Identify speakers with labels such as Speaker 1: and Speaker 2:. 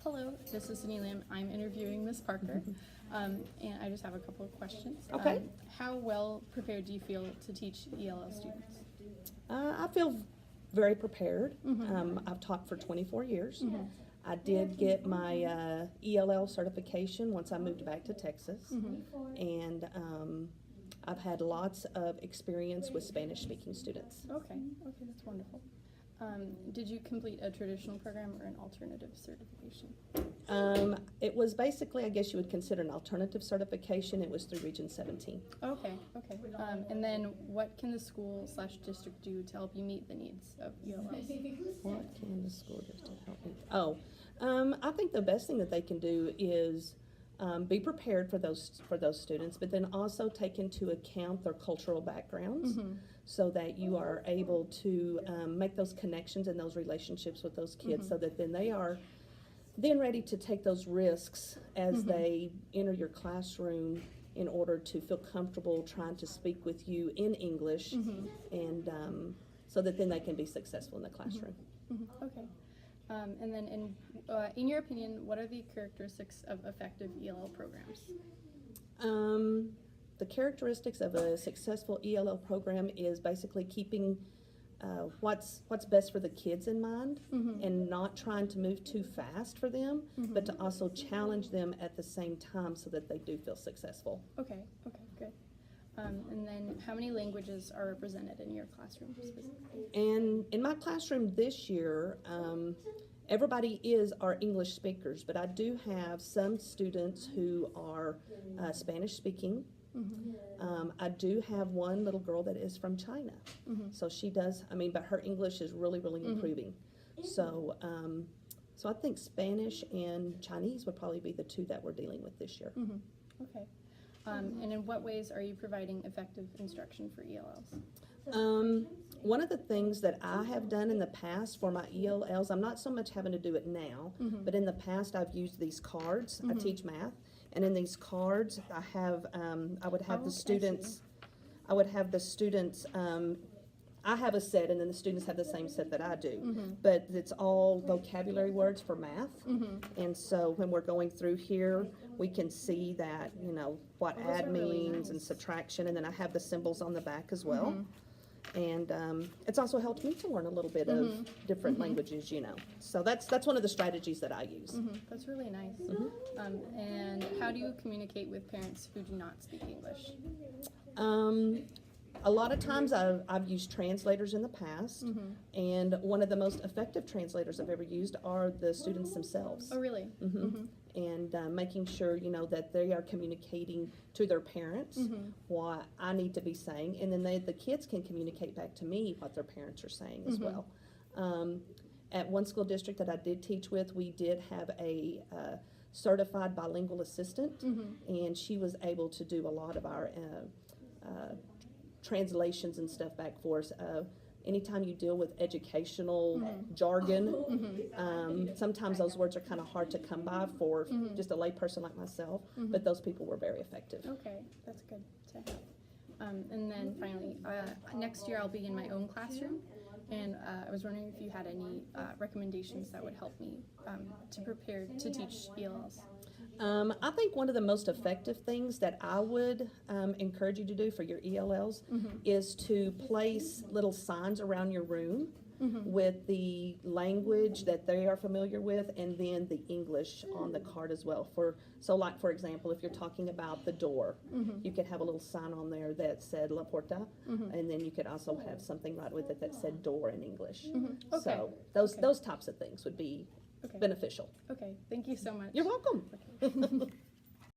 Speaker 1: Hello, this is Cindy Lamb. I'm interviewing Miss Parker, and I just have a couple of questions.
Speaker 2: Okay.
Speaker 1: How well prepared do you feel to teach ELL students?
Speaker 2: I feel very prepared. I've taught for 24 years. I did get my ELL certification once I moved back to Texas, and I've had lots of experience with Spanish-speaking students.
Speaker 1: Okay, that's wonderful. Did you complete a traditional program or an alternative certification?
Speaker 2: It was basically, I guess you would consider an alternative certification. It was through Region 17.
Speaker 1: Okay. And then what can the school/district do to help you meet the needs of ELLs?
Speaker 2: What can the school district help me? I think the best thing that they can do is be prepared for those students, but then also take into account their cultural backgrounds, so that you are able to make those connections and those relationships with those kids, so that then they are then ready to take those risks as they enter your classroom in order to feel comfortable trying to speak with you in English, and so that then they can be successful in the classroom.
Speaker 1: Okay. And then, in your opinion, what are the characteristics of effective ELL programs?
Speaker 2: The characteristics of a successful ELL program is basically keeping what's best for the kids in mind, and not trying to move too fast for them, but to also challenge them at the same time so that they do feel successful.
Speaker 1: Okay, good. And then how many languages are represented in your classroom specifically?
Speaker 2: And in my classroom this year, everybody are English speakers, but I do have some students who are Spanish speaking. I do have one little girl that is from China, so she does, but her English is really improving. So, so I think Spanish and Chinese would probably be the two that we're dealing with this year.
Speaker 1: Okay. And in what ways are you providing effective instruction for ELLs?
Speaker 2: One of the things that I have done in the past for my ELLs, I'm not so much having to do it now, but in the past I've used these cards. I teach math, and in these cards I would have the students, I have a set, and then the students have the same set that I do, but it's all vocabulary words for math, and so when we're going through here, we can see that, what add means and subtraction, and then I have the symbols on the back as well. And it's also helped me to learn a little bit of different languages, So that's one of the strategies that I use.
Speaker 1: That's really nice. And how do you communicate with parents who do not speak English?
Speaker 2: A lot of times I've used translators in the past, and one of the most effective translators I've ever used are the students themselves.
Speaker 1: Oh, really?
Speaker 2: And making sure, that they are communicating to their parents what I need to be saying, and then the kids can communicate back to me what their parents are saying as well. At one school district that I did teach with, we did have a certified bilingual assistant, and she was able to do a lot of our translations and stuff back for us. Anytime you deal with educational jargon, sometimes those words are kind of hard to come by for just a layperson like myself, but those people were very effective.
Speaker 1: Okay, that's good to have. And then finally, next year I'll be in my own classroom, and I was wondering if you had any recommendations that would help me to prepare to teach ELLs.
Speaker 2: I think one of the most effective things that I would encourage you to do for your ELLs is to place little signs around your room with the language that they are familiar with, and then the English on the card as well. So like, for example, if you're talking about the door, you could have a little sign on there that said La Porta, and then you could also have something right with it that said door in English.
Speaker 1: Okay.
Speaker 2: So those types of things would be beneficial.
Speaker 1: Okay, thank you so much.
Speaker 2: You're welcome.